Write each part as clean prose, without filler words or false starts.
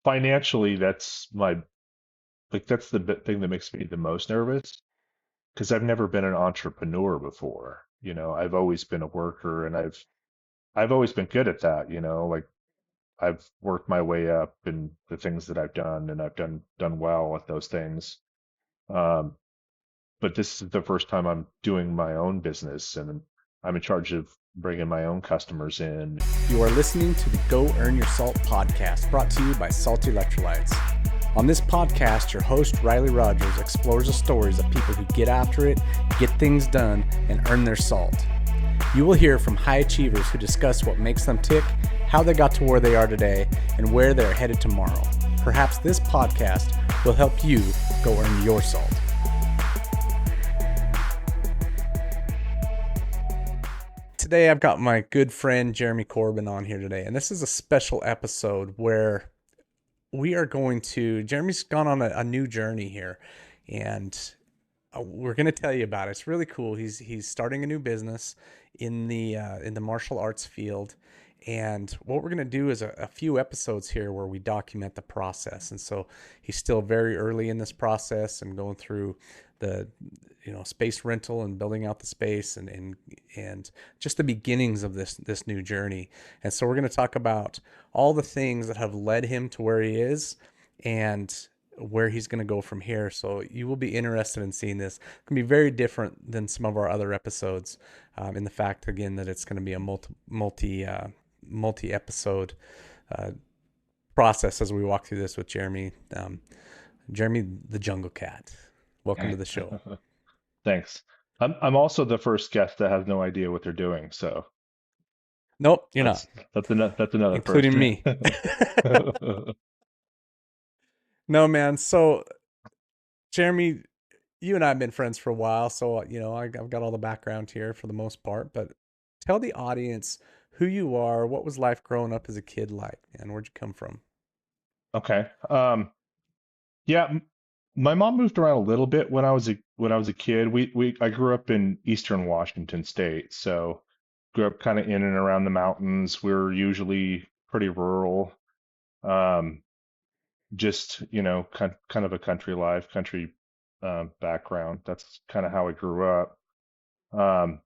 financially, that's the thing that makes me the most nervous because I've never been an entrepreneur before. I've always been a worker, and I've always been good at that. Like I've worked my way up in the things that I've done, and I've done well at those things. Um, but this is the first time I'm doing my own business, and I'm in charge of bringing my own customers in. You are listening to the Go Earn Your Salt podcast, brought to you by Salty Electrolytes. On this podcast, your host, Riley Rogers, explores the stories of people who get after it, get things done, and earn their salt. You will hear from high achievers who discuss what makes them tick, how they got to where they are today, and where they're headed tomorrow. Perhaps this podcast will help you go earn your salt. Today, I've got my good friend Jeremy Corbin on here today, and this is a special episode where Jeremy's gone on a new journey here, and we're going to tell you about it. It's really cool. He's starting a new business in the martial arts field, and what we're going to do is a few episodes here where we document the process. And so he's still very early in this process and going through the space rental and building out the space and just the beginnings of this new journey. And so we're going to talk about all the things that have led him to where he is and where he's going to go from here. So you will be interested in seeing this. It's going to be very different than some of our other episodes, in the fact, again, that it's going to be a multi episode process as we walk through this with Jeremy. Jeremy, the Jungle Cat. Welcome to the show. Thanks. I'm also the first guest that has no idea what they're doing, so Nope, you're not, that's that's another first. including me. No, man. So, Jeremy, you and I have been friends for a while, so I've got all the background here for the most part. But tell the audience who you are. What was life growing up as a kid like, and where'd you come from? Okay. Yeah, my mom moved around a little bit when I was a kid. I grew up in Eastern Washington State, so grew up kind of in and around the mountains. We were usually pretty rural. Um, just, kind of a country life, country background. That's kind of how I grew up. Um,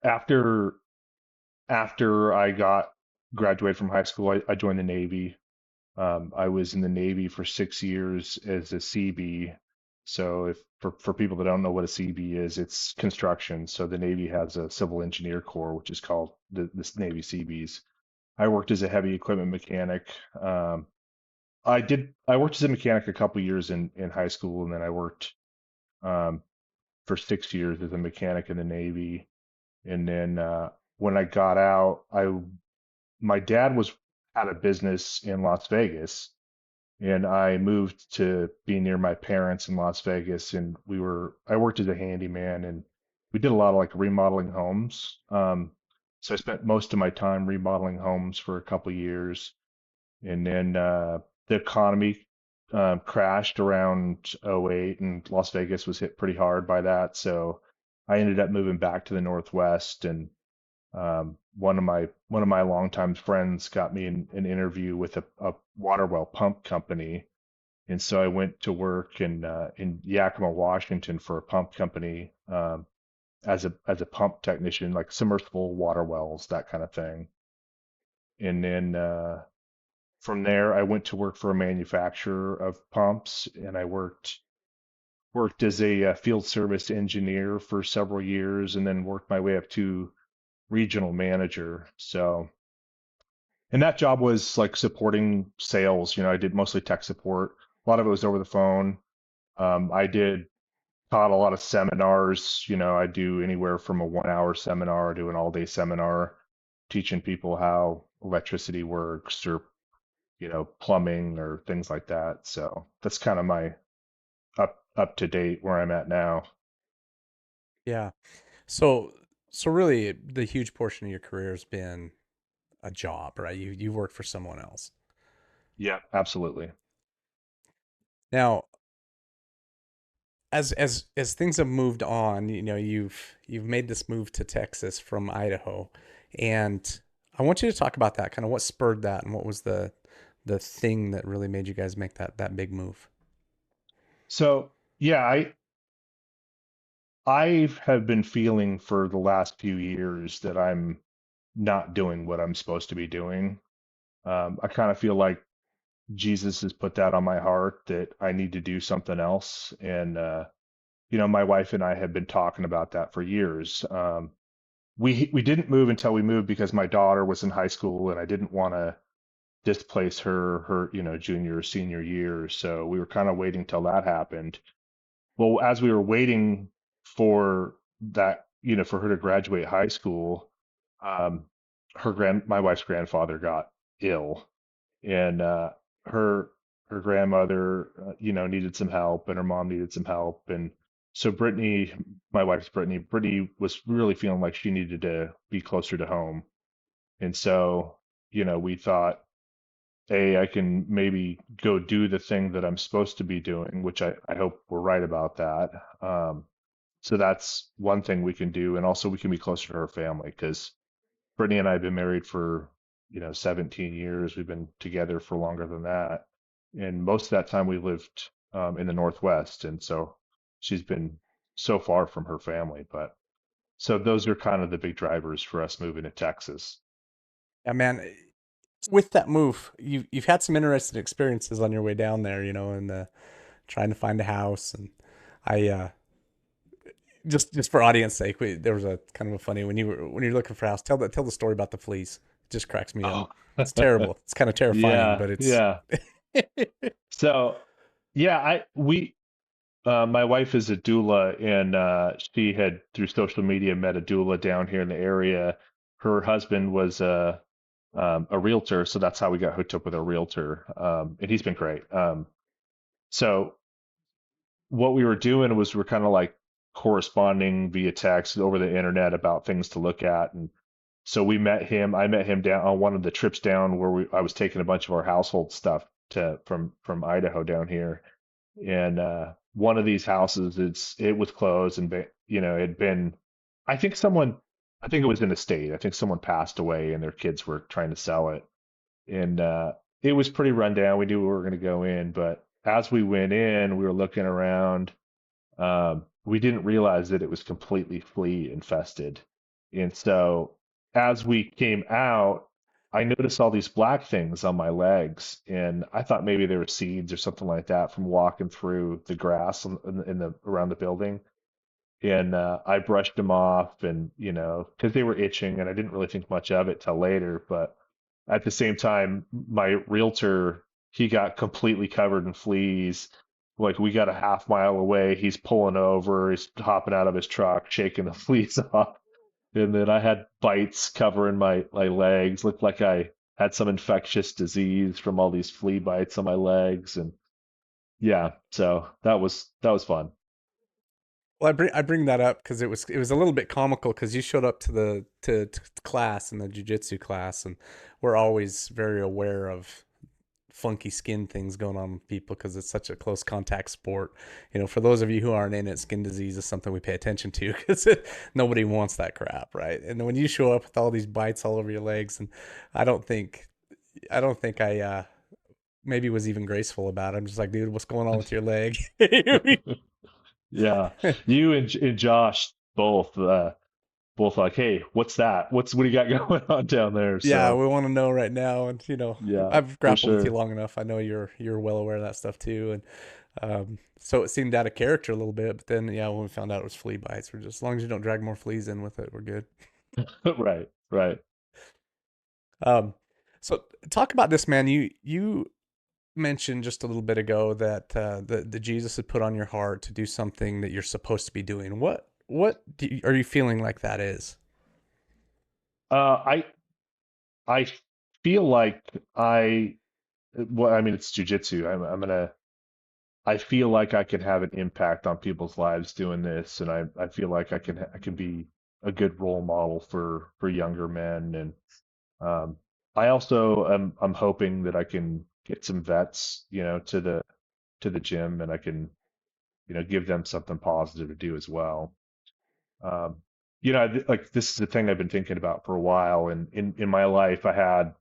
after after I graduated from high school, I joined the Navy. I was in the Navy for 6 years as a CB. So if for people that don't know what a CB is, it's construction. So the Navy has a civil engineer corps, which is called the Navy CBs. I worked as a heavy equipment mechanic. I worked as a mechanic a couple years in high school, and then I worked um, for 6 years as a mechanic in the Navy. And then when I got out, I my dad was had a business in Las Vegas, and I moved to be near my parents in Las Vegas, and I worked as a handyman, and we did a lot of like remodeling homes. So I spent most of my time remodeling homes for a couple years, and then the economy crashed around '08, and Las Vegas was hit pretty hard by that. So I ended up moving back to the Northwest, and one of my longtime friends got me an interview with a water well pump company, and so I went to work in Yakima, Washington, for a pump company, as a pump technician, like submersible water wells, that kind of thing. And then from there, I went to work for a manufacturer of pumps, and I worked as a field service engineer for several years, and then worked my way up to regional manager. So, and that job was like supporting sales. I did mostly tech support. A lot of it was over the phone. I did taught a lot of seminars. I do anywhere from a 1 hour seminar to an all day seminar, teaching people how electricity works, or plumbing or things like that. So that's kind of my up to date where I'm at now. Yeah. So, so really, the huge portion of your career has been a job, right? You work for someone else. Yeah, absolutely. Now, as things have moved on, you've made this move to Texas from Idaho, and I want you to talk about that, kind of what spurred that, and what was the thing that really made you guys make that big move? So yeah, I have been feeling for the last few years that I'm not doing what I'm supposed to be doing. I kind of feel like Jesus has put that on my heart that I need to do something else. And my wife and I have been talking about that for years. We didn't move until we moved because my daughter was in high school and I didn't want to displace her junior or senior year. So we were kind of waiting till that happened. Well, as we were waiting for that, for her to graduate high school, um, my wife's grandfather got ill, and her her grandmother, needed some help, and her mom needed some help, and so Brittany, my wife's Brittany was really feeling like she needed to be closer to home, and so, we thought, hey, I can maybe go do the thing that I'm supposed to be doing, which I hope we're right about that. So that's one thing we can do. And also we can be closer to her family because Brittany and I have been married for, 17 years. We've been together for longer than that. And most of that time we lived in the Northwest. And so she's been so far from her family. But so those are kind of the big drivers for us moving to Texas. Yeah, man. With that move, you've had some interesting experiences on your way down there, and trying to find a house. And I just for audience sake, there was a kind of a funny when you're looking for a house. Tell the story about the fleas. It just cracks me up. Oh, It's terrible. It's kind of terrifying, yeah, but it's yeah. So, yeah, my wife is a doula, and she had through social media met a doula down here in the area. Her husband was a realtor, so that's how we got hooked up with a realtor, and he's been great. So what we were doing was we're kind of like corresponding via text over the internet about things to look at, and so we met him. I met him down on one of the trips down where I was taking a bunch of our household stuff to from Idaho down here, and one of these houses, it was closed, and it'd been, I think someone, I think it was in a state. I think someone passed away, and their kids were trying to sell it, and it was pretty run down. We knew we were going to go in, but as we went in, we were looking around. We didn't realize that it was completely flea infested, and so as we came out, I noticed all these black things on my legs, and I thought maybe they were seeds or something like that from walking through the grass in the around the building. And I brushed them off, and because they were itching, and I didn't really think much of it till later. But at the same time, my realtor, he got completely covered in fleas. Like we got a half mile away, he's pulling over, he's hopping out of his truck, shaking the fleas off. And then I had bites covering my legs. Looked like I had some infectious disease from all these flea bites on my legs. And yeah, so that was fun. well, I bring that up because it was a little bit comical because you showed up to to class in the jujitsu class, and we're always very aware of funky skin things going on with people because it's such a close contact sport. For those of you who aren't in it, skin disease is something we pay attention to because nobody wants that crap, right? And when you show up with all these bites all over your legs, and I don't think I maybe was even graceful about it. I'm just like, dude, what's going on with your leg? Yeah, you and Josh both like, hey, what's that? What do you got going on down there? Yeah, So we want to know right now, and yeah, I've for grappled with you sure. long enough. I know you're well aware of that stuff too, and so it seemed out of character a little bit. But then, yeah, when we found out it was flea bites, we're just as long as you don't drag more fleas in with it, we're good. Right, right. Um, so talk about this, man. You mentioned just a little bit ago that the Jesus had put on your heart to do something that you're supposed to be doing. Are you feeling like that is? I feel like well, I mean, it's jujitsu. I feel like I can have an impact on people's lives doing this, and I feel like I can be a good role model for younger men, and um, I also I'm hoping that I can get some vets, to the gym, and I can, give them something positive to do as well. Um, like this is the thing I've been thinking about for a while, and in my life, I had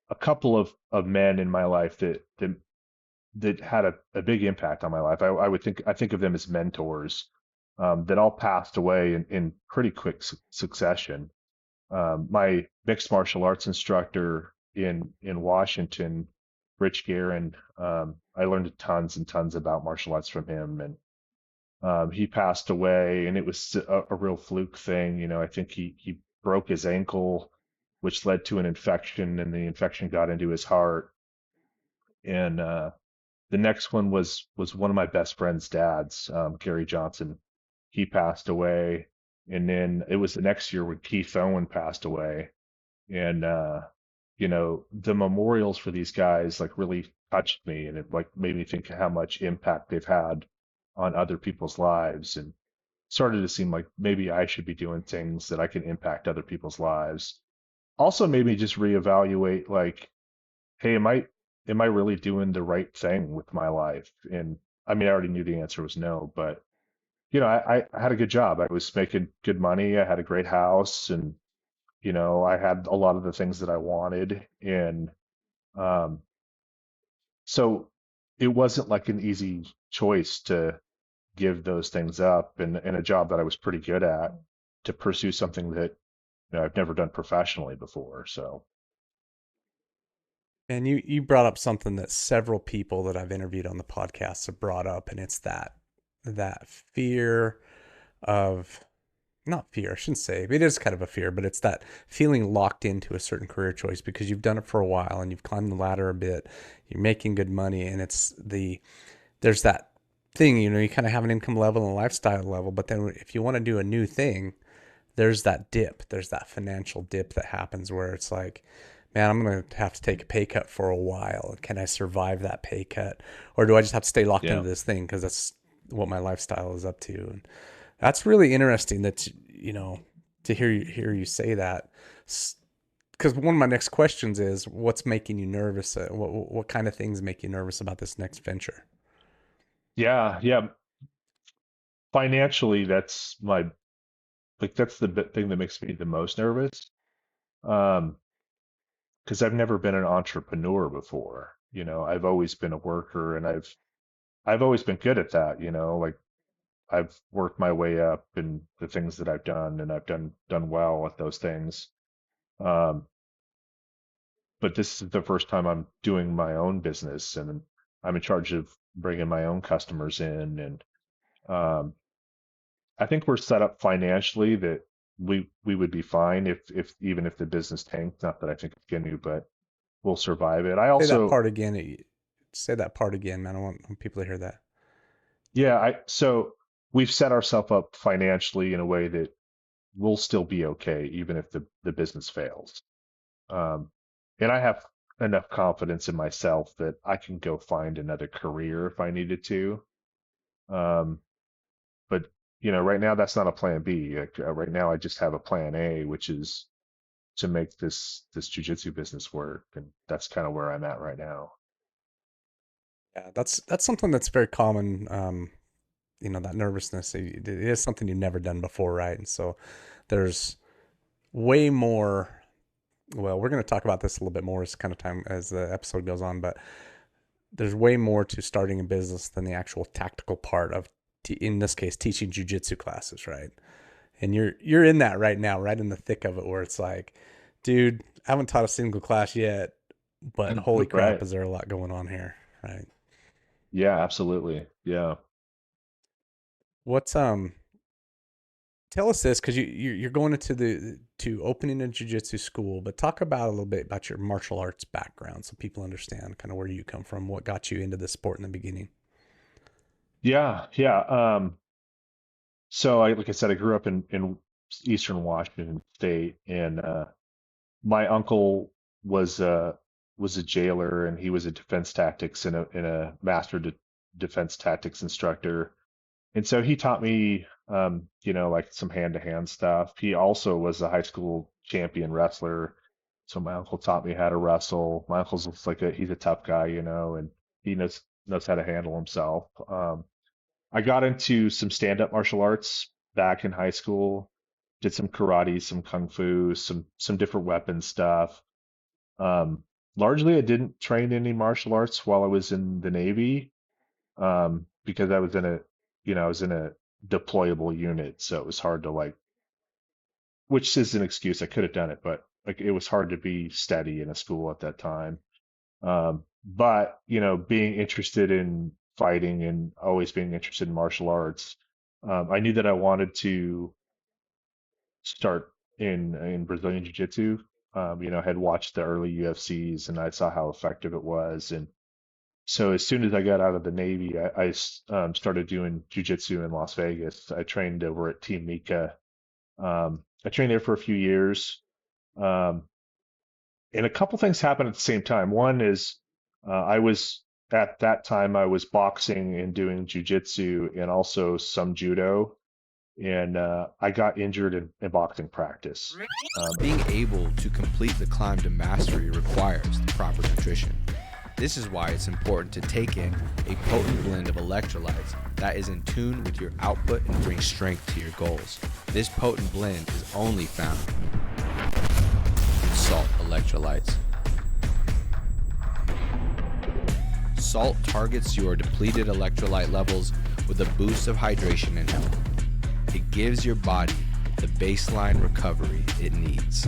a couple of men in my life that had a big impact on my life. I think of them as mentors that all passed away in pretty quick succession. My mixed martial arts instructor in Washington, Rich Guerin, I learned tons and tons about martial arts from him, and he passed away, and it was a real fluke thing. You know, I think he broke his ankle, which led to an infection, and the infection got into his heart. And the next one was one of my best friend's dads, Gary Johnson. He passed away, and then it was the next year when Keith Owen passed away. And you know, the memorials for these guys like really touched me, and it like made me think how much impact they've had on other people's lives, and started to seem like maybe I should be doing things that I can impact other people's lives. Also made me just reevaluate like, hey, am I really doing the right thing with my life? And I mean, I already knew the answer was no, but you know, I had a good job. I was making good money. I had a great house, and you know, I had a lot of the things that I wanted. And um, so it wasn't like an easy choice to give those things up and a job that I was pretty good at to pursue something that you know I've never done professionally before. So And you brought up something that several people that I've interviewed on the podcast have brought up, and it's that fear of, not fear, I shouldn't say, it is kind of a fear, but it's that feeling locked into a certain career choice because you've done it for a while and you've climbed the ladder a bit, you're making good money, and there's that thing, you know, you kind of have an income level and a lifestyle level, but then if you want to do a new thing, there's that dip, there's that financial dip that happens where it's like, man, I'm going to have to take a pay cut for a while. Can I survive that pay cut? Or do I just have to stay locked into yeah, this thing because that's what my lifestyle is up to? And that's really interesting that, you know, to hear you say that. Because one of my next questions is, what's making you nervous? What kind of things make you nervous about this next venture? yeah. Financially, that's my like that's the thing that makes me the most nervous. Um, because I've never been an entrepreneur before. You know, I've always been a worker, and I've always been good at that. You know, like I've worked my way up in the things that I've done, and I've done well at those things. Um, but this is the first time I'm doing my own business, and I'm in charge of bringing my own customers in. And um, I think we're set up financially that we would be fine if even if the business tanked. Not that I think it's going to, but we'll survive it. I Say that also, part again. Say that part again, man. I want people to hear that. yeah, I so we've set ourselves up financially in a way that we'll still be okay even if the business fails. Um, and I have enough confidence in myself that I can go find another career if I needed to. Um, but you know, right now that's not a plan B. Like, right now I just have a plan A, which is to make this jujitsu business work, and that's kind of where I'm at right now. Yeah, that's something that's very common. You know, that nervousness. It is something you've never done before, right? And so there's way more. Well, we're going to talk about this a little bit more as kind of time as the episode goes on, but there's way more to starting a business than the actual tactical part of, in this case, teaching jujitsu classes, right? And you're in that right now, right in the thick of it, where it's like, dude, I haven't taught a single class yet, but holy crap, Right. is there a lot going on here, right? Yeah, absolutely. Yeah. What's tell us this, because you're going into the to opening a jiu-jitsu school, but talk about a little bit about your martial arts background so people understand kind of where you come from, what got you into the sport in the beginning. Yeah. So like I said, I grew up in Eastern Washington State, and my uncle was was a jailer, and he was a defense tactics and a master defense tactics instructor. And so he taught me, you know, like some hand-to-hand stuff. He also was a high school champion wrestler. So my uncle taught me how to wrestle. My uncle's just like he's a tough guy, you know, and he knows how to handle himself. I got into some stand-up martial arts back in high school. Did some karate, some kung fu, some different weapon stuff. Um, largely I didn't train any martial arts while I was in the Navy, because I was in a, I was in a deployable unit, so it was hard to like, which is an excuse. I could have done it, but like it was hard to be steady in a school at that time. But being interested in fighting and always being interested in martial arts, I knew that I wanted to start in Brazilian Jiu Jitsu. Had watched the early UFCs and I saw how effective it was. And so as soon as I got out of the Navy, I started doing Jiu Jitsu in Las Vegas. I trained over at Team Mika. I trained there for a few years. Um, and a couple things happened at the same time. One is I was at that time I was boxing and doing Jiu Jitsu and also some judo. And I got injured in boxing practice. Being able to complete the climb to mastery requires the proper nutrition. This is why it's important to take in a potent blend of electrolytes that is in tune with your output and brings strength to your goals. This potent blend is only found in salt electrolytes. Salt targets your depleted electrolyte levels with a boost of hydration and health. It gives your body the baseline recovery it needs.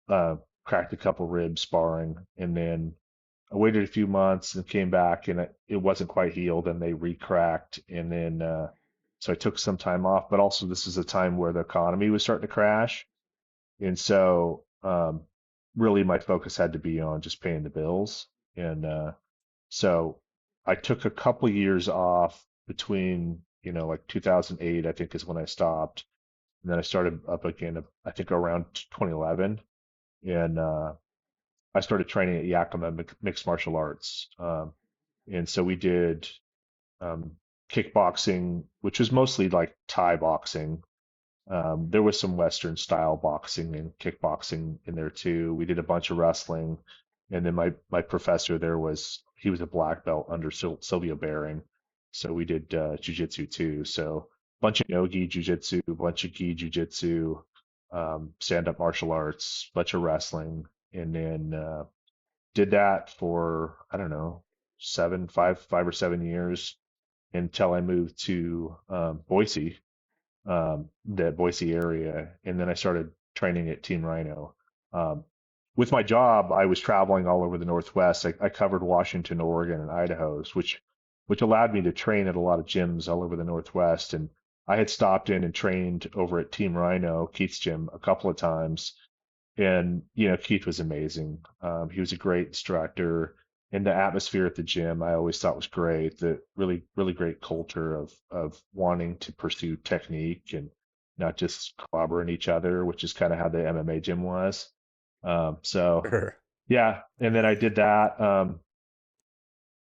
I cracked a couple ribs sparring, and then I waited a few months and came back, and it wasn't quite healed, and they re-cracked, and then so I took some time off. But also, this is a time where the economy was starting to crash, and so really my focus had to be on just paying the bills, and so I took a couple years off between, like 2008, I think is when I stopped. And then I started up again, I think around 2011. And I started training at Yakima Mixed Martial Arts. And so we did um, kickboxing, which was mostly like Thai boxing. There was some Western style boxing and kickboxing in there too. We did a bunch of wrestling, and then my professor there he was a black belt under Sylvia Baring, so we did jujitsu too. So bunch of no-gi jujitsu, bunch of gi jujitsu, stand-up martial arts, bunch of wrestling, and then did that for I don't know 5 or 7 years until I moved to Boise, the Boise area, and then I started training at Team Rhino. Um, with my job, I was traveling all over the Northwest. I covered Washington, Oregon, and Idaho, which allowed me to train at a lot of gyms all over the Northwest. And I had stopped in and trained over at Team Rhino, Keith's gym, a couple of times. And Keith was amazing. He was a great instructor, and the atmosphere at the gym I always thought was great. The really really great culture of wanting to pursue technique and not just clobbering each other, which is kind of how the MMA gym was. So Sure. yeah, and then I did that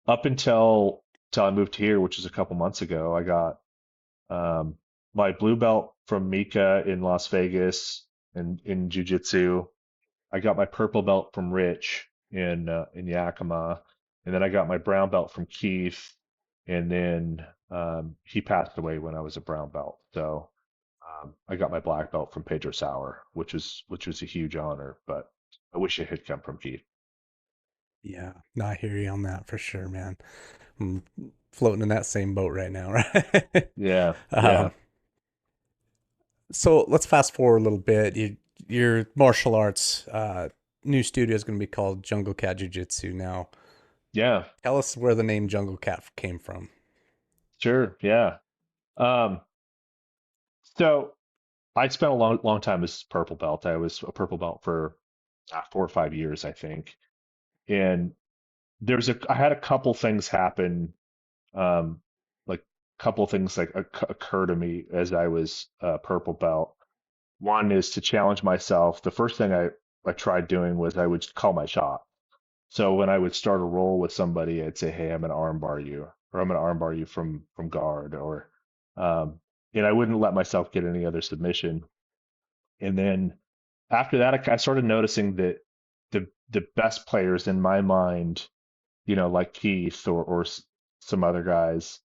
up until I moved here, which is a couple months ago. I got um, my blue belt from Mika in Las Vegas and in Jiu-Jitsu. I got my purple belt from Rich in Yakima, and then I got my brown belt from Keith, and then he passed away when I was a brown belt. So I got my black belt from Pedro Sauer, which was a huge honor, but I wish it had come from Keith. Yeah. No, I hear you on that for sure, man. I'm floating in that same boat right now, right? Yeah, um, yeah, so let's fast forward a little bit. Your martial arts new studio is going to be called Jungle Cat Jiu Jitsu now. yeah, Tell us where the name Jungle Cat came from. sure, yeah. Um, so I spent a long time as purple belt. I was a purple belt for 4 or 5 years, I think, and I had a couple things happen, like a couple things like occur to me as I was purple belt. One is to challenge myself. The first thing I tried doing was I would call my shot. So when I would start a roll with somebody, I'd say, "Hey, I'm gonna armbar you," or "I'm gonna armbar you from guard," or um, and I wouldn't let myself get any other submission. And then after that, I started noticing that the best players in my mind, like Keith or some other guys,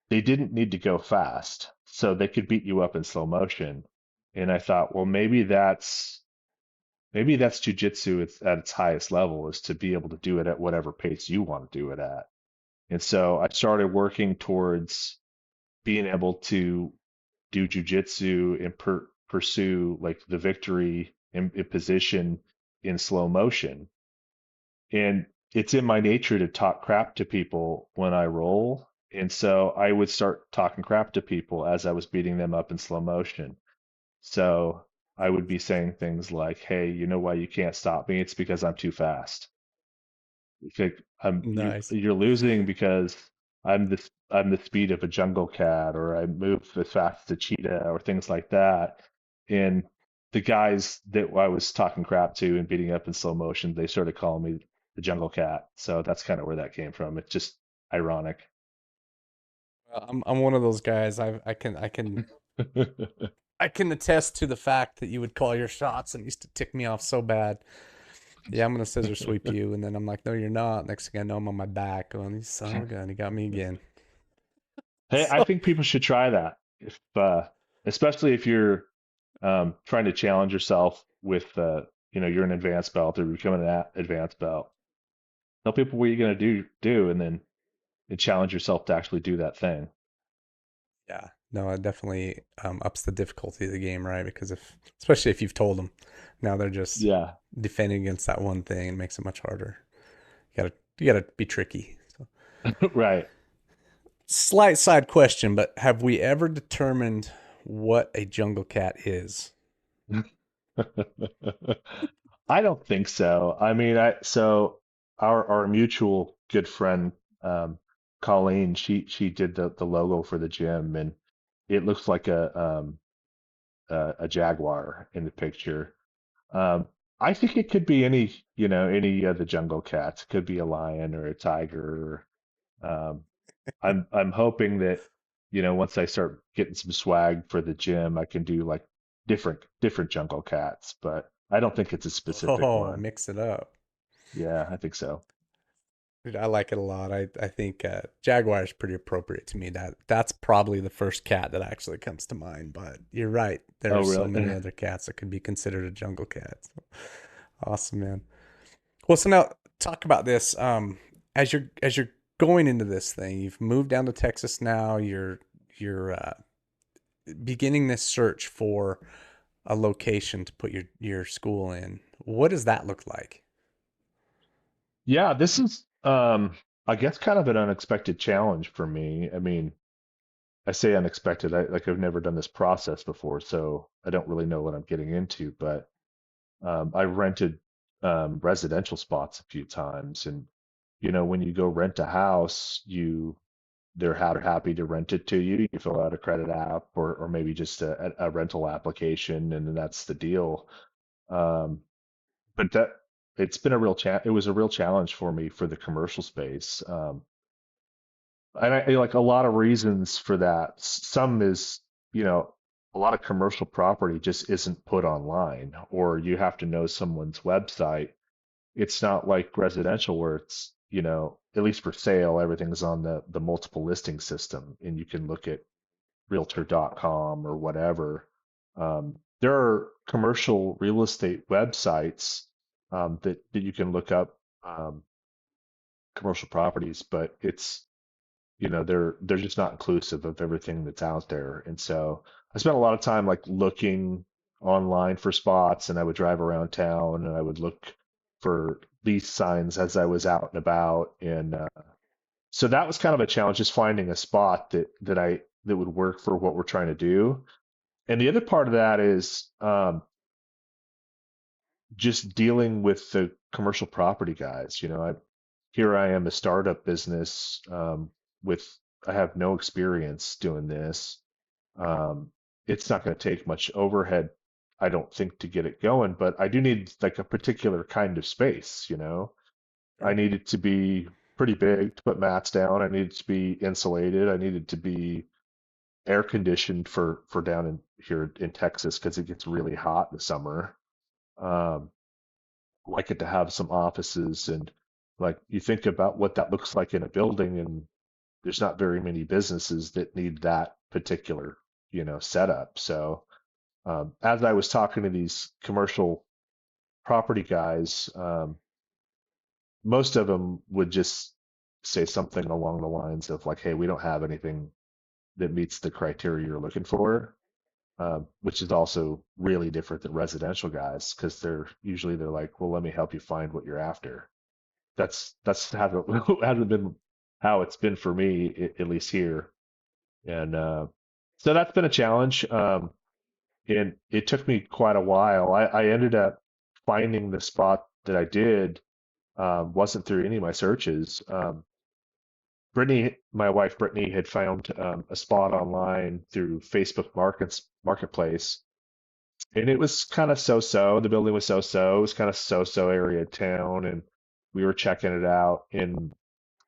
they didn't need to go fast, so they could beat you up in slow motion. And I thought, well, maybe that's jujitsu at its highest level, is to be able to do it at whatever pace you want to do it at. And so I started working towards being able to do jujitsu and pursue like the victory in position in slow motion. And it's in my nature to talk crap to people when I roll. And so I would start talking crap to people as I was beating them up in slow motion. So I would be saying things like, "Hey, you know why you can't stop me? It's because I'm too fast. It's like Nice. you're losing because I'm the speed of a jungle cat, or I move as fast as a cheetah, or things like that." And the guys that I was talking crap to and beating up in slow motion, they started calling me the jungle cat. So that's kind of where that came from. It's just ironic. I'm one of those guys. I can attest to the fact that you would call your shots and used to tick me off so bad. Yeah, I'm gonna scissor sweep you, and then I'm like, no, you're not. Next thing I know, I'm on my back going, you son of a gun, he got me again. Hey, I So, think people should try that, if especially if you're trying to challenge yourself with you're an advanced belt or becoming an advanced belt. Tell people what you're gonna do, and then challenge yourself to actually do that thing. yeah, no, it definitely ups the difficulty of the game, right? Because especially if you've told them, now they're just Yeah, defending against that one thing and makes it much harder. You gotta be tricky. So, right. slight side question, but have we ever determined what a jungle cat is? I don't think so. I mean, so our mutual good friend, Colleen, she did the logo for the gym, and it looks like a jaguar in the picture. Um, I think it could be any of the jungle cats. It could be a lion or a tiger. I'm hoping that, once I start getting some swag for the gym, I can do like different jungle cats, but I don't think it's a specific Oh, one. mix it up. Yeah, I think so. Dude, I like it a lot. I think Jaguar is pretty appropriate to me. That's probably the first cat that actually comes to mind. But you're right. There Oh, are so really? many other cats that could be considered a jungle cat. So, awesome, man. Well, so now talk about this. As you're going into this thing, you've moved down to Texas now. You're beginning this search for a location to put your school in. What does that look like? Yeah, this is I guess kind of an unexpected challenge for me. I mean, I say unexpected, I've never done this process before, so I don't really know what I'm getting into, but I've rented residential spots a few times, and when you go rent a house, they're happy to rent it to you. You fill out a credit app, or maybe just a rental application, and then that's the deal. Um, but it was a real challenge for me for the commercial space. And I like a lot of reasons for that. Some is, you know, a lot of commercial property just isn't put online, or you have to know someone's website. It's not like residential where it's, at least for sale, everything's on the multiple listing system, and you can look at realtor.com or whatever. There are commercial real estate websites that you can look up commercial properties, but they're just not inclusive of everything that's out there. And so I spent a lot of time like looking online for spots, and I would drive around town and I would look for lease signs as I was out and about. And so that was kind of a challenge, just finding a spot that would work for what we're trying to do. And the other part of that is just dealing with the commercial property guys. Here I am, a startup business, with I have no experience doing this. Um, it's not going to take much overhead, I don't think, to get it going, but I do need like a particular kind of space. I Sure. need it to be pretty big to put mats down. I need it to be insulated. I need it to be air conditioned for down in here in Texas because it gets really hot in the summer. Um, like it to have some offices, and like you think about what that looks like in a building, and there's not very many businesses that need that particular, setup. So as I was talking to these commercial property guys, most of them would just say something along the lines of like, "Hey, we don't have anything that meets the criteria you're looking for," which is also really different than residential guys because they're like, "Well, let me help you find what you're after." That's how hasn't been how it's been for me, at least here, and so that's been a challenge. And it took me quite a while. I ended up finding the spot that I did wasn't through any of my searches. Brittany, my wife Brittany, had found a spot online through Facebook Marketplace, and it was kind of so-so. The building was so-so. It was kind of so-so area of town, and we were checking it out. And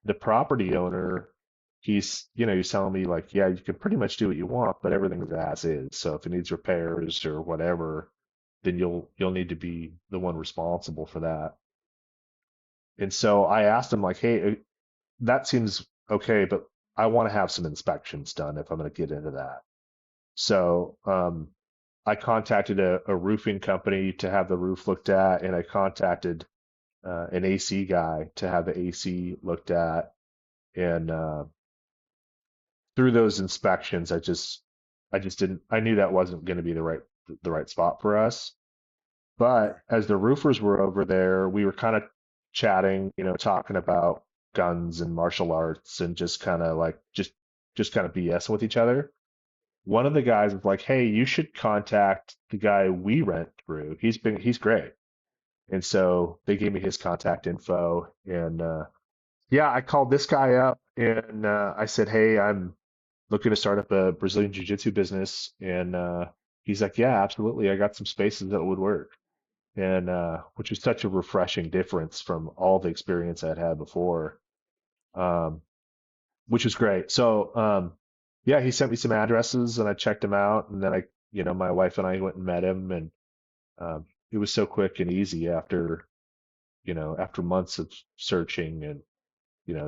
the property owner, he's telling me like, yeah, you can pretty much do what you want, but everything's as is. So if it needs repairs or whatever, then you'll need to be the one responsible for that. And so I asked him like, hey, that seems okay, but I want to have some inspections done if I'm going to get into that. So I contacted a roofing company to have the roof looked at, and I contacted an AC guy to have the AC looked at. And through those inspections, I just didn't. I knew that wasn't going to be the right spot for us. But as the roofers were over there, we were kind of chatting, talking about guns and martial arts and just kind of like just kind of BS with each other. One of the guys was like, "Hey, you should contact the guy we rent through. He's great." And so they gave me his contact info, and yeah, I called this guy up and I said, "Hey, I'm looking to start up a Brazilian Jiu Jitsu business," and he's like, "Yeah, absolutely. I got some spaces that would work." And which was such a refreshing difference from all the experience I'd had before, um, which was great. So yeah, he sent me some addresses and I checked them out, and then my wife and I went and met him, and it was so quick and easy after months of searching, and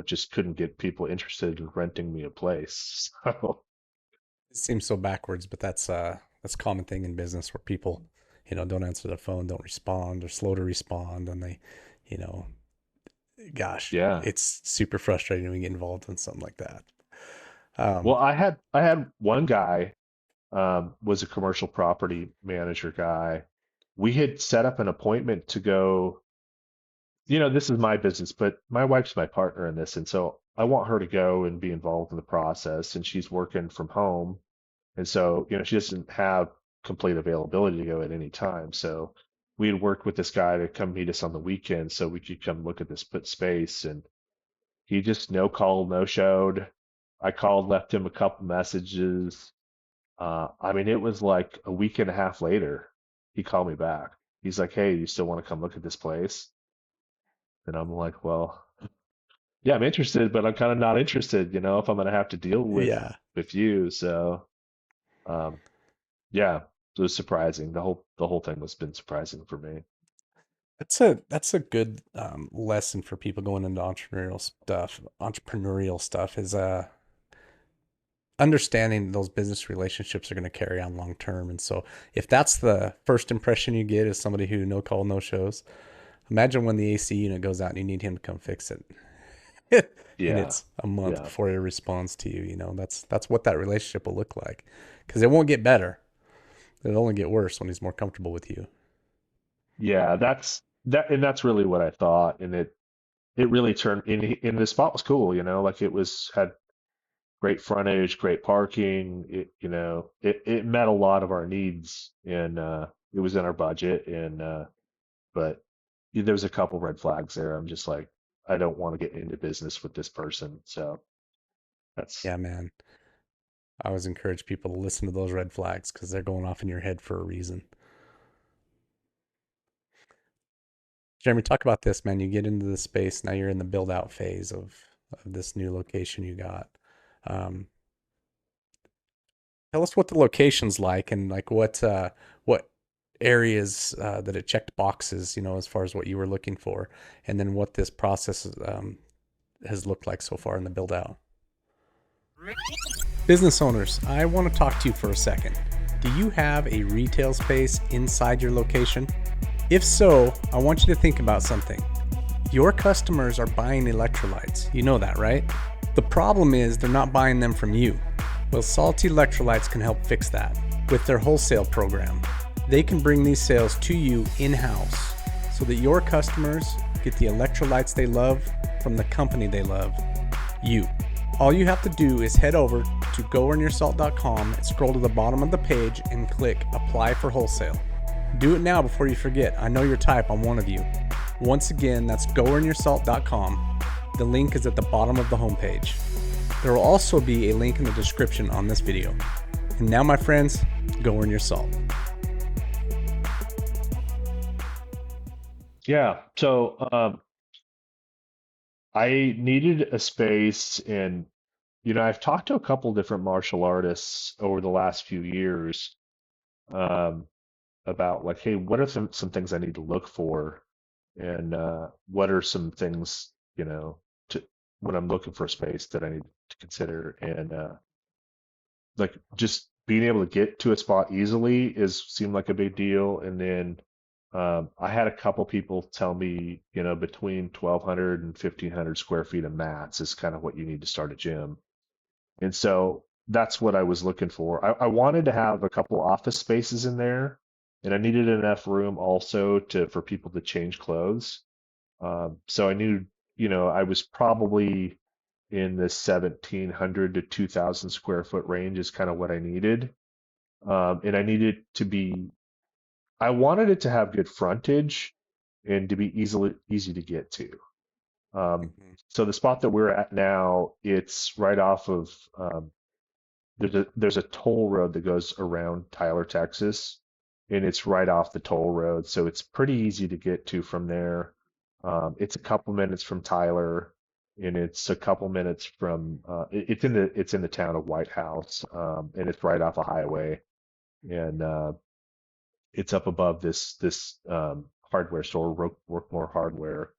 just couldn't get people interested in renting me a place. So It seems so backwards, but that's a common thing in business where people, don't answer the phone, don't respond, or slow to respond, and they, you know, gosh, yeah. it's super frustrating when you get involved in something like that. Well, Um, I had one guy was a commercial property manager guy. We had set up an appointment to go. This is my business, but my wife's my partner in this, and so I want her to go and be involved in the process. And she's working from home, and so she doesn't have complete availability to go at any time. So we had worked with this guy to come meet us on the weekend so we could come look at this put space, and he just no called, no showed. I called, left him a couple messages. I mean, it was like a week and a half later, he called me back. He's like, "Hey, you still want to come look at this place?" And I'm like, "Well, yeah, I'm interested, but I'm kind of not interested, if I'm gonna have to deal with yeah, with you." So, um, yeah, it was surprising. The whole thing was been surprising for me. that's a good lesson for people going into entrepreneurial stuff. Entrepreneurial stuff is understanding those business relationships are going to carry on long term. And so if that's the first impression you get is somebody who no call, no shows, imagine when the AC unit goes out and you need him to come fix it. And Yeah, it's a month yeah, before he responds to you, that's what that relationship will look like. Because it won't get better. It'll only get worse when he's more comfortable with you. yeah. And that's really what I thought, and it really turned in. The spot was cool, like it had great frontage, great parking. It met a lot of our needs, and it was in our budget. And but there was a couple red flags there. I'm just like, I don't want to get into business with this person. So that's Yeah, man. I always encourage people to listen to those red flags because they're going off in your head for a reason. Jeremy, talk about this, man. You get into the space, now you're in the build out phase of this new location you got. Um, Tell us what the location's like and like what areas that it checked boxes, as far as what you were looking for, and then what this process has looked like so far in the build out. Business owners, I want to talk to you for a second. Do you have a retail space inside your location? If so, I want you to think about something. Your customers are buying electrolytes. You know that, right? The problem is they're not buying them from you. Well, Salty Electrolytes can help fix that with their wholesale program. They can bring these sales to you in-house so that your customers get the electrolytes they love from the company they love, you. All you have to do is head over to goearnyoursalt.com and scroll to the bottom of the page and click Apply for Wholesale. Do it now before you forget. I know your type, I'm one of you. Once again, that's goearnyoursalt.com. The link is at the bottom of the homepage. There will also be a link in the description on this video. And now, my friends, go earn your salt. Yeah. So I needed a space, and I've talked to a couple different martial artists over the last few years um, about like, hey, what are some things I need to look for, and what are some things, to when I'm looking for a space that I need to consider, and like just being able to get to a spot easily is seemed like a big deal. And then I had a couple people tell me, between 1,200 and 1,500 square feet of mats is kind of what you need to start a gym. And so that's what I was looking for. I wanted to have a couple office spaces in there, and I needed enough room also for people to change clothes. So I knew, I was probably in the 1,700 to 2,000 square foot range is kind of what I needed. And I wanted it to have good frontage and to be easy to get to. Um, Mhm. so the spot that we're at now, it's right off of there's a toll road that goes around Tyler, Texas, and it's right off the toll road, so it's pretty easy to get to from there. It's a couple minutes from Tyler, and it's a couple minutes from it's in the town of Whitehouse, and it's right off a highway, and it's up above this hardware store, Workmore Hardware.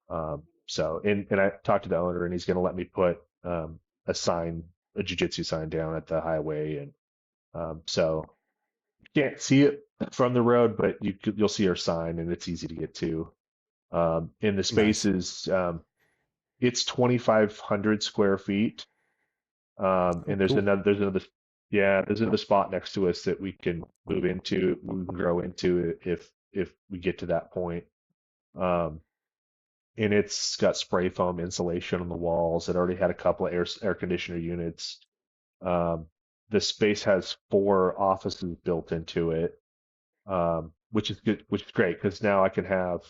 And I talked to the owner, and he's going to let me put a sign, a jiu-jitsu sign down at the highway, and so you can't see it from the road, but you'll see our sign, and it's easy to get to. In the Nice. spaces, it's 2,500 square feet, Oh, and cool. there's another spot next to us that we can grow into if we get to that point. Um, and it's got spray foam insulation on the walls. It already had a couple of air conditioner units. Um, the space has 4 offices built into it, which is good, which is great because now I can have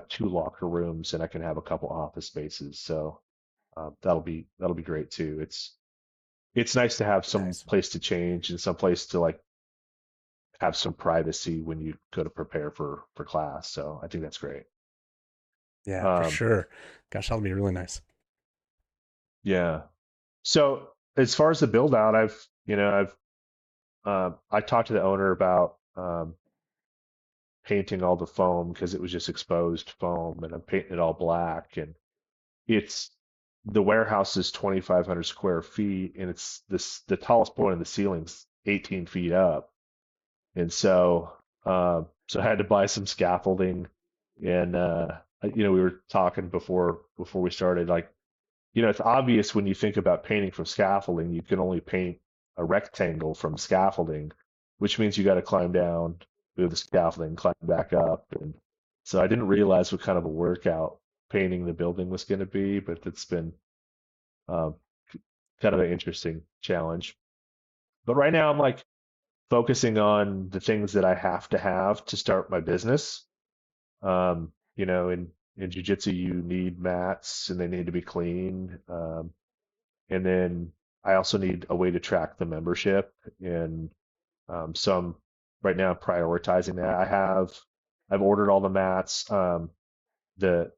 2 locker rooms, and I can have a couple office spaces. So that'll be great too. It's nice to have some Nice. place to change and some place to like have some privacy when you go to prepare for class. So I think that's great. Yeah, for Um, sure. Gosh, that'll be really nice. yeah. So as far as the build out, I talked to the owner about painting all the foam because it was just exposed foam, and I'm painting it all black. And it's the warehouse is 2,500 square feet, and the tallest point in the ceiling's 18 feet up. And so I had to buy some scaffolding, and we were talking before we started, like, it's obvious when you think about painting from scaffolding, you can only paint a rectangle from scaffolding, which means you got to climb down, move the scaffolding, climb back up. And so I didn't realize what kind of a workout painting the building was going to be, but it's been um, kind of an interesting challenge. But right now I'm like focusing on the things that I have to start my business. In jiu-jitsu, you need mats, and they need to be clean. And then I also need a way to track the membership. And so I'm right now prioritizing that. I've ordered all the mats. The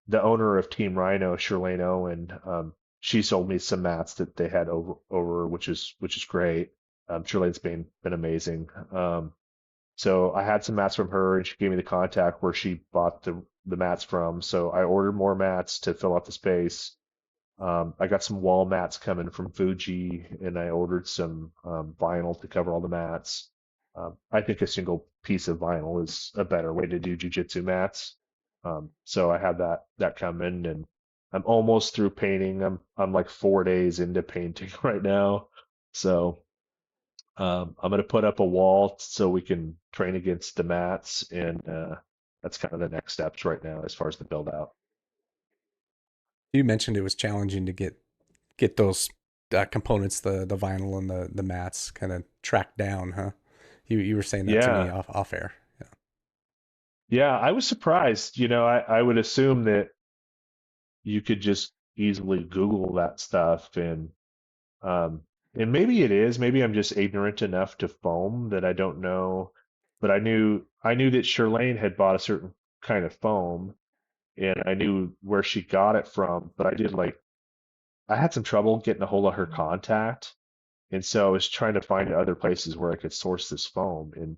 the owner of Team Rhino, Shirlane Owen, she sold me some mats that they had over, which is great. Shirlane's been amazing. So I had some mats from her, and she gave me the contact where she bought the mats from. So I ordered more mats to fill out the space. I got some wall mats coming from Fuji, and I ordered some vinyl to cover all the mats. I think a single piece of vinyl is a better way to do jujitsu mats. So I have that coming, and I'm almost through painting. I'm like 4 days into painting right now. So I'm gonna put up a wall so we can train against the mats, and that's kind of the next steps right now as far as the build out. You mentioned it was challenging to get those components, the vinyl and the mats, kind of tracked down, huh? You were saying that to me Yeah, off air. Yeah. yeah, I was surprised. I would assume that you could just easily Google that stuff, um, and maybe it is. Maybe I'm just ignorant enough to foam that I don't know. But I knew that Shirlane had bought a certain kind of foam, and I knew where she got it from. But I had some trouble getting a hold of her contact, and so I was trying to find other places where I could source this foam. And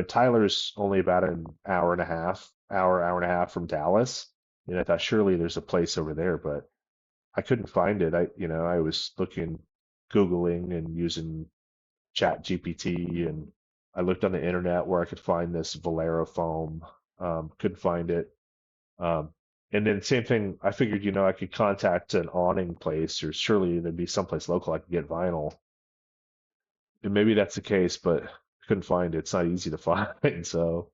Tyler's only about an hour and a half from Dallas. And I thought surely there's a place over there, but I couldn't find it. I was looking, Googling and using Chat GPT, and I looked on the internet where I could find this Valero foam. Couldn't find it. Um, and then same thing, I figured, I could contact an awning place, or surely there'd be someplace local I could get vinyl. And maybe that's the case, but I couldn't find it. It's not easy to find. So,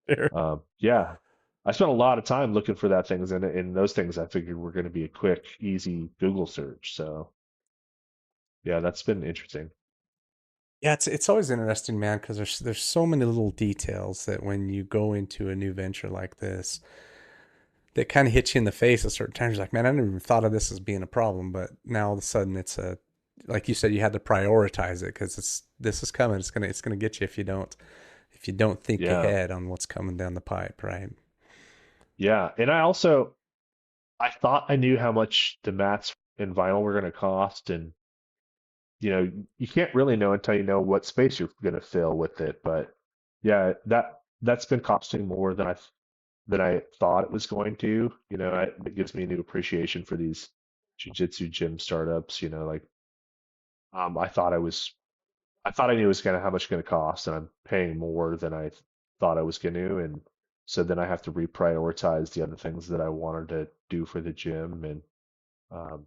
Sure. yeah, I spent a lot of time looking for that things, and those things I figured were going to be a quick, easy Google search. So, yeah, that's been interesting. Yeah, it's always interesting, man, because there's so many little details that when you go into a new venture like this, that kind of hits you in the face at certain times. You're like, man, I never even thought of this as being a problem, but now all of a sudden like you said, you had to prioritize it because this is coming. It's gonna get you if you don't think Yeah, ahead on what's coming down the pipe, right? yeah. And I thought I knew how much the mats and vinyl were going to cost, and you can't really know until you know what space you're going to fill with it. But yeah, that's been costing more than I thought it was going to. It gives me a new appreciation for these jiu-jitsu gym startups. I thought I knew it was gonna how much it's gonna cost, and I'm paying more than I thought I was going to, and so then I have to reprioritize the other things that I wanted to do for the gym, and um,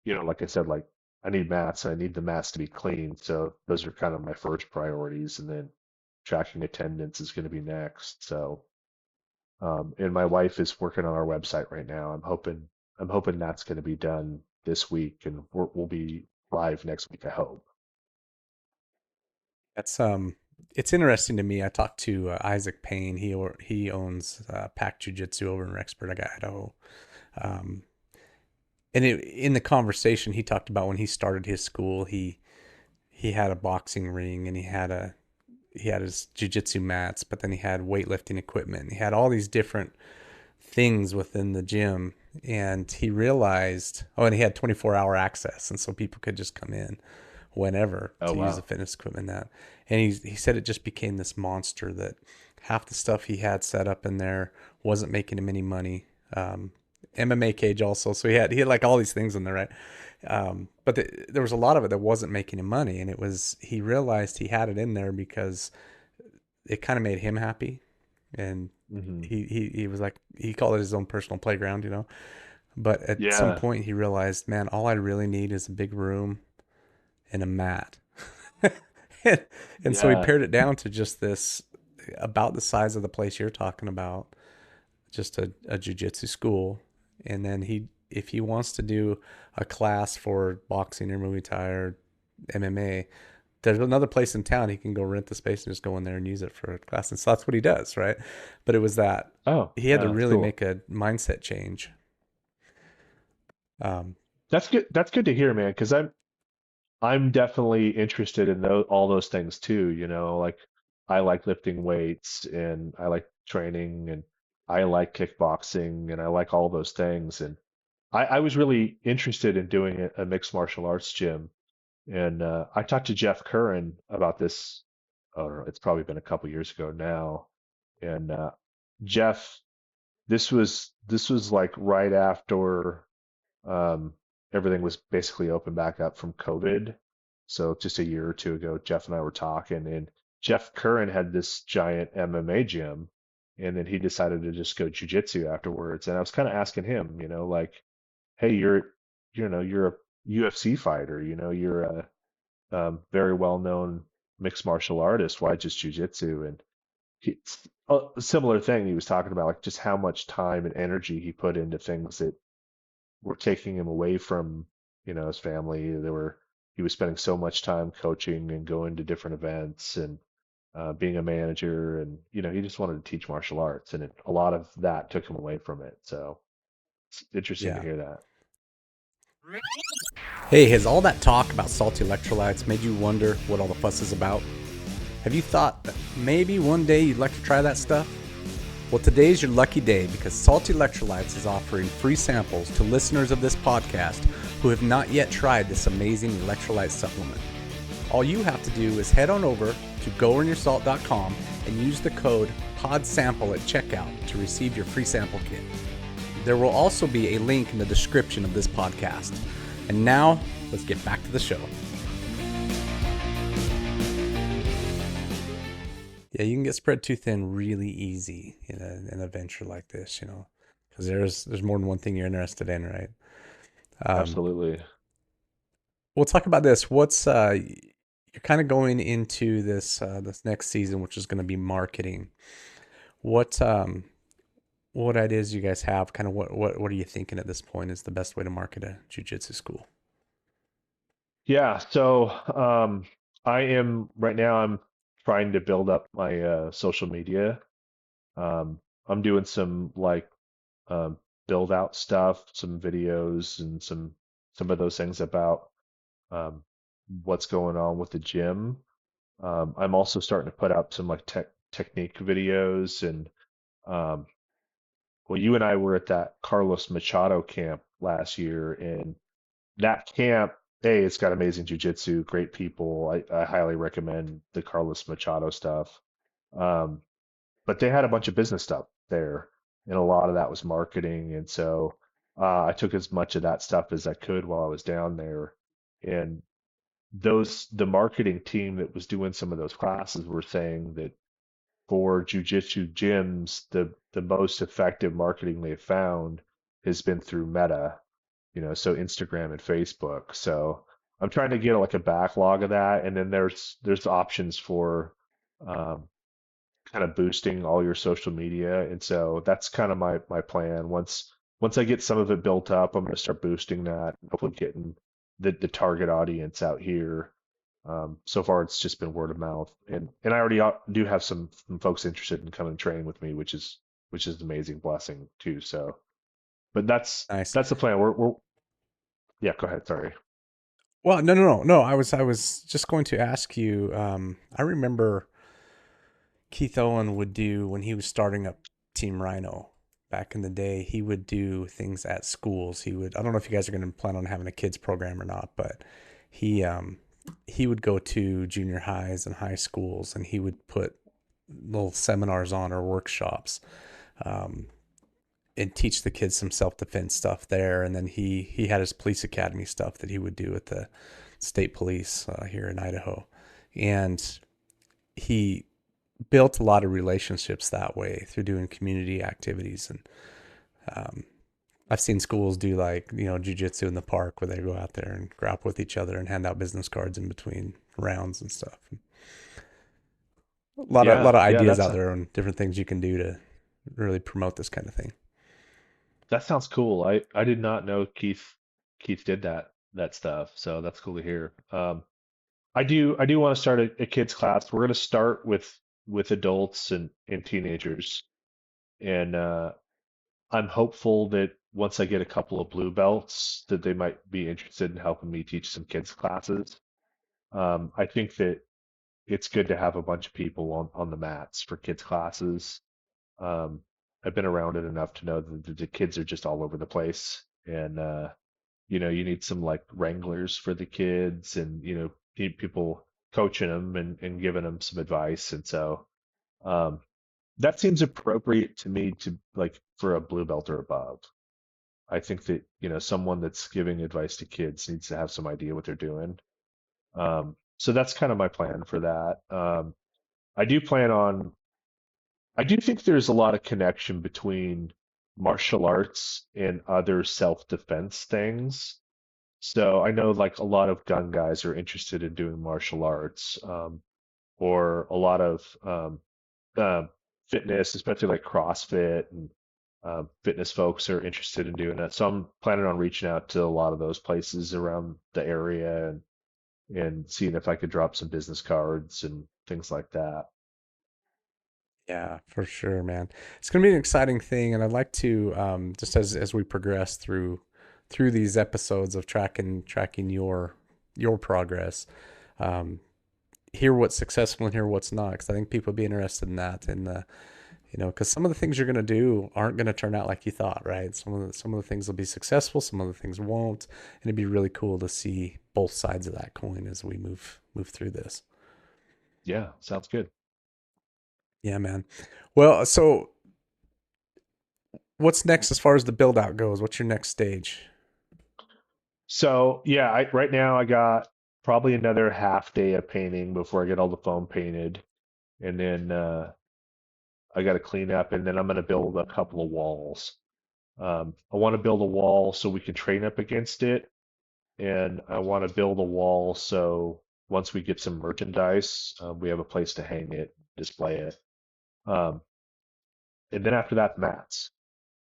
like I said, like I need mats, and I need the mats to be clean, so those are kind of my first priorities, and then tracking attendance is going to be next. So, and my wife is working on our website right now. I'm hoping that's going to be done this week, and we'll be live next week, I hope. That's it's interesting to me. I talked to Isaac Payne. He owns Pack Jiu Jitsu over in Rexburg, Idaho. Um, and in the conversation, he talked about when he started his school, he had a boxing ring and he had his jiu-jitsu mats, but then he had weightlifting equipment. He had all these different things within the gym, and he realized, and he had 24-hour access, and so people could just come in whenever Oh, to use the wow. fitness equipment. That, and he said it just became this monster that half the stuff he had set up in there wasn't making him any money. MMA cage also, so he had like all these things in there, right? But there was a lot of it that wasn't making him money, and he realized he had it in there because it kind of made him happy, and Hmm. he was like, he called it his own personal playground, But at some Yeah, point he realized, man, all I really need is a big room and a mat. and, and so he yeah, pared it down to just this, about the size of the place you're talking about, just a jujitsu school. And then if he wants to do a class for boxing or Muay Thai or MMA, there's another place in town he can go rent the space and just go in there and use it for a class. And so that's what he does, right? But it was that oh, he had to yeah, that's really cool. make a mindset change. Um, That's good. That's good to hear, man, because I'm definitely interested in all those things too. Like I like lifting weights, and I like training, and I like kickboxing, and I like all those things. And I was really interested in doing a mixed martial arts gym, and I talked to Jeff Curran about this. Oh, it's probably been a couple years ago now, and Jeff, this was like right after. Um, Everything was basically open back up from COVID. So just a year or two ago, Jeff and I were talking, and Jeff Curran had this giant MMA gym, and then he decided to just go jujitsu afterwards. And I was kind of asking him, like, hey, you're a UFC fighter, you're a very well-known mixed martial artist. Why just jujitsu? And a similar thing he was talking about, like just how much time and energy he put into things that were taking him away from, his family. He was spending so much time coaching and going to different events and being a manager, and he just wanted to teach martial arts, and a lot of that took him away from it. So it's interesting to Yeah. hear that. Hey, has all that talk about salty electrolytes made you wonder what all the fuss is about? Have you thought that maybe one day you'd like to try that stuff? Well, today's your lucky day because Salty Electrolytes is offering free samples to listeners of this podcast who have not yet tried this amazing electrolyte supplement. All you have to do is head on over to goearnyoursalt.com and use the code PODSAMPLE at checkout to receive your free sample kit. There will also be a link in the description of this podcast. And now, let's get back to the show. Yeah, you can get spread too thin really easy in a venture like this, because there's more than one thing you're interested in, right? Absolutely. We'll talk about this. You're kind of going into this next season, which is going to be marketing. What ideas do you guys have? Kind of what are you thinking at this point is the best way to market a jiu-jitsu school? Yeah. So I am right now. I'm trying to build up my social media. I'm doing some like um, build out stuff, some videos, and some of those things about um, what's going on with the gym. I'm also starting to put up some like technique videos, and um, well, you and I were at that Carlos Machado camp last year, and that camp, it's got amazing jujitsu, great people. I highly recommend the Carlos Machado stuff. Um, but they had a bunch of business stuff there, and a lot of that was marketing. And so I took as much of that stuff as I could while I was down there. And the marketing team that was doing some of those classes were saying that for jujitsu gyms, the most effective marketing they've found has been through Meta, so Instagram and Facebook. So I'm trying to get like a backlog of that, and then there's options for um, kind of boosting all your social media. And so that's kind of my plan. Once I get some of it built up, I'm going to start boosting that, hopefully getting the target audience out here. So far, it's just been word of mouth, and I already do have some folks interested in coming and training with me, which is an amazing blessing too. So, but that's Nice. that's the plan. We're yeah. Go ahead. Sorry. Well, no. I was just going to ask you. I remember Keith Owen would do when he was starting up Team Rhino back in the day. He would do things at schools. He would. I don't know if you guys are going to plan on having a kids program or not, but he um he would go to junior highs and high schools, and he would put little seminars on or workshops, um, and teach the kids some self defense stuff there. And then he had his police academy stuff that he would do at the state police here in Idaho, and he built a lot of relationships that way through doing community activities. And um, I've seen schools do like jujitsu in the park where they go out there and grapple with each other and hand out business cards in between rounds and stuff. A lot of Yeah, yeah. ideas out there on different things you can do to really promote this kind of thing. That sounds cool. I did not know Keith did that stuff. So that's cool to hear. I do want to start a kids class. We're going to start with adults and teenagers, and I'm hopeful that once I get a couple of blue belts, that they might be interested in helping me teach some kids classes. I think that it's good to have a bunch of people on the mats for kids classes. Um, I've been around it enough to know that the kids are just all over the place, and you need some like wranglers for the kids, and need people coaching them and giving them some advice. And so um, that seems appropriate to me to like for a blue belt or above. I think that, someone that's giving advice to kids needs to have some idea what they're doing. So that's kind of my plan for that. I do plan on, I do think there's a lot of connection between martial arts and other self-defense things. So I know like a lot of gun guys are interested in doing martial arts, or a lot of uh, fitness, especially like CrossFit and fitness folks are interested in doing that. So I'm planning on reaching out to a lot of those places around the area and seeing if I could drop some business cards and things like that. Yeah, for sure, man. It's gonna be an exciting thing, and I'd like to just as we progress through these episodes of tracking your progress, um, hear what's successful and hear what's not, because I think people would be interested in that, and because some of the things you're gonna do aren't gonna turn out like you thought, right? Some of the things will be successful, some of the things won't, and it'd be really cool to see both sides of that coin as we move through this. Yeah, sounds good. Yeah, man. Well, so what's next as far as the build out goes? What's your next stage? So yeah, right now I got probably another half day of painting before I get all the foam painted, and then I got to clean up, and then I'm going to build a couple of walls. I want to build a wall so we can train up against it, and I want to build a wall so once we get some merchandise, we have a place to hang it, display it. Um, and then after that, mats.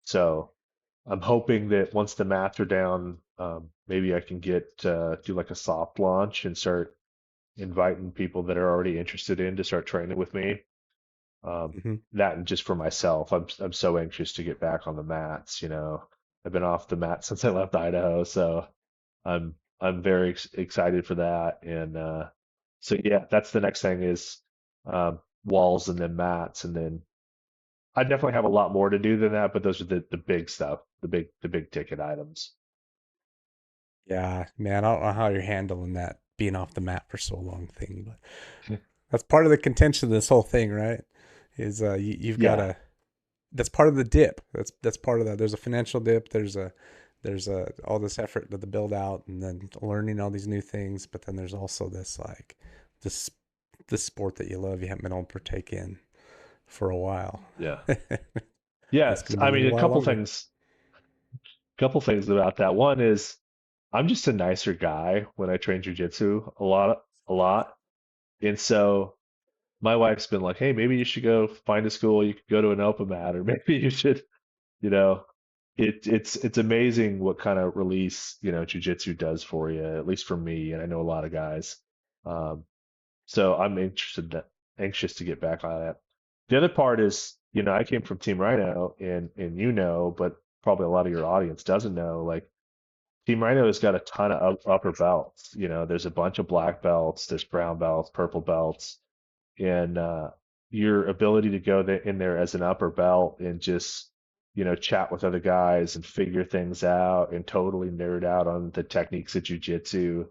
So I'm hoping that once the mats are down, maybe I can do like a soft launch and start inviting people that are already interested in to start training with me. Hmm. That and just for myself, I'm so anxious to get back on the mats. I've been off the mat since I left Idaho, so I'm very excited for that. And so yeah, that's the next thing is walls and then mats, and then I definitely have a lot more to do than that, but those are the big stuff, the big ticket items. Yeah, man, I don't know how you're handling that being off the mat for so long thing, but that's part of the contention of this whole thing, right? Is you've got Yeah, to that's part of the dip. That's part of that. There's a financial dip. There's a all this effort to the build out and then learning all these new things, but then there's also this like this this sport that you love you haven't been able to partake in for a while. yeah, It's yes. going to be I a mean, little while longer. couple things about that. One is I'm just a nicer guy when I train jujitsu a lot. And so my wife's been like, hey, maybe you should go find a school. You could go to an open mat, or maybe you should, you know, it's amazing what kind of release, jujitsu does for you, at least for me. And I know a lot of guys. Um, so I'm anxious to get back on it. The other part is, I came from Team Rhino and but probably a lot of your audience doesn't know, like Team Rhino has got a ton of upper belts. There's a bunch of black belts, there's brown belts, purple belts, and your ability to go in there as an upper belt and just, chat with other guys and figure things out and totally nerd out on the techniques of jujitsu.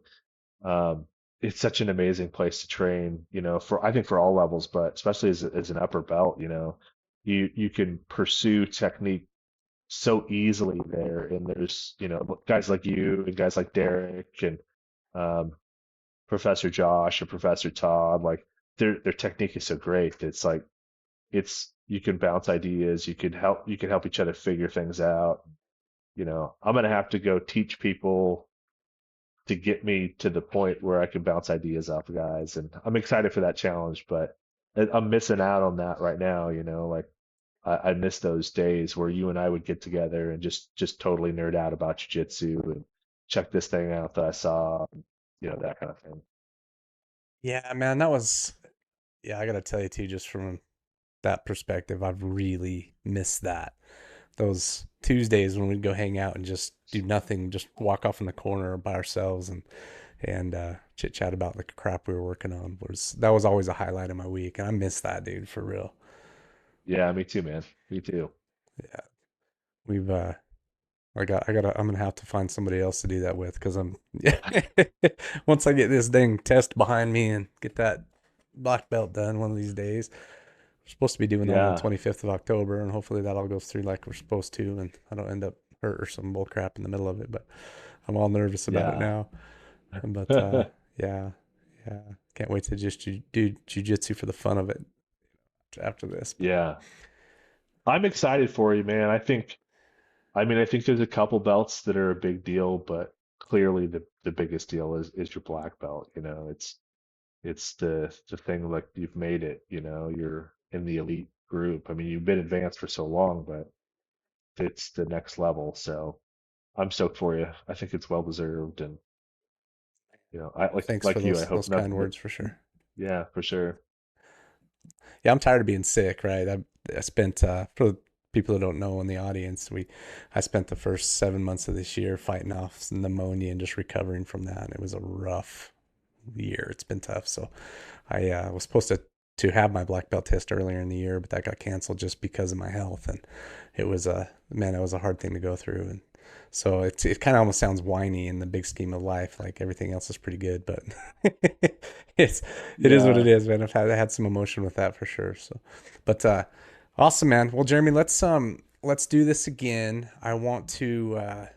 Um, it's such an amazing place to train, I think for all levels, but especially as an upper belt, you can pursue technique so easily there. And there's, guys like you and guys like Derek and um, Professor Josh or Professor Todd, like their technique is so great. It's like you can bounce ideas, you can help each other figure things out. I'm gonna have to go teach people to get me to the point where I can bounce ideas off of guys, and I'm excited for that challenge, but I'm missing out on that right now, like I miss those days where you and I would get together and just totally nerd out about jujitsu and check this thing out that I saw, that kind of thing. Yeah, man, that was yeah, I got to tell you too just from that perspective, I've really missed that. Those Tuesdays when we'd go hang out and just do nothing, just walk off in the corner by ourselves and chit chat about the crap we were working on was that was always a highlight of my week, and I miss that, dude, for real. Yeah, me too, man. Me too. Yeah, we've I'm gonna have to find somebody else to do that with because I'm once I get this dang test behind me and get that black belt done one of these days. We're supposed to be doing that on the Yeah. 25th of October, and hopefully that all goes through like we're supposed to, and I don't end up or some bull crap in the middle of it, but I'm all nervous about it Yeah. now. But yeah, can't wait to just do jujitsu for the fun of it after this. Yeah. I'm excited for you, man. I think there's a couple belts that are a big deal, but clearly the biggest deal is your black belt. It's the thing, like, you've made it, you're in the elite group. I mean, you've been advanced for so long, but it's the next level. So I'm stoked for you. I think it's well deserved, and I Thanks for like you. I those hope kind nothing but words for sure. yeah, for sure. Yeah, I'm tired of being sick, right? I spent for people who don't know in the audience, I spent the first 7 months of this year fighting off pneumonia and just recovering from that. And it was a rough year. It's been tough. So I was supposed to have my black belt test earlier in the year, but that got canceled just because of my health. And it was it was a hard thing to go through. And so it kind of almost sounds whiny in the big scheme of life, like everything else is pretty good, but it is what it Yeah. is, man. I had some emotion with that for sure. So, but awesome, man. Well, Jeremy, let's do this again. I want to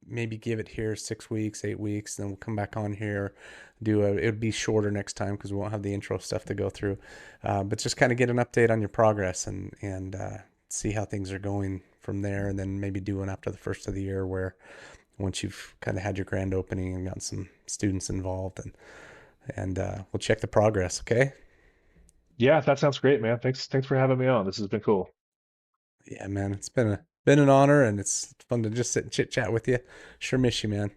maybe give it here 6 weeks, 8 weeks, then we'll come back on here. It'll be shorter next time because we won't have the intro stuff to go through. But just kind of get an update on your progress and see how things are going from there, and then maybe do one after the first of the year, where once you've kind of had your grand opening and gotten some students involved, and we'll check the progress. Okay. Yeah, that sounds great, man. Thanks for having me on. This has been cool. Yeah, man. It's been an honor, and it's fun to just sit and chit chat with you. Sure miss you, man.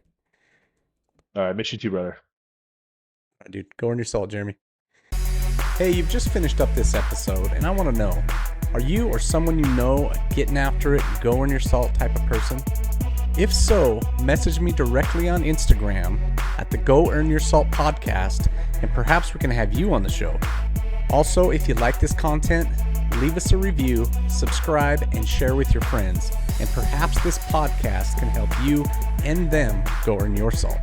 All right, miss you too, brother. All right, dude. Go earn your salt, Jeremy. Hey, you've just finished up this episode, and I want to know, are you or someone you know a getting after it, go earn your salt type of person? If so, message me directly on Instagram at the Go Earn Your Salt podcast, and perhaps we can have you on the show. Also, if you like this content, leave us a review, subscribe, and share with your friends. And perhaps this podcast can help you and them go earn your salt.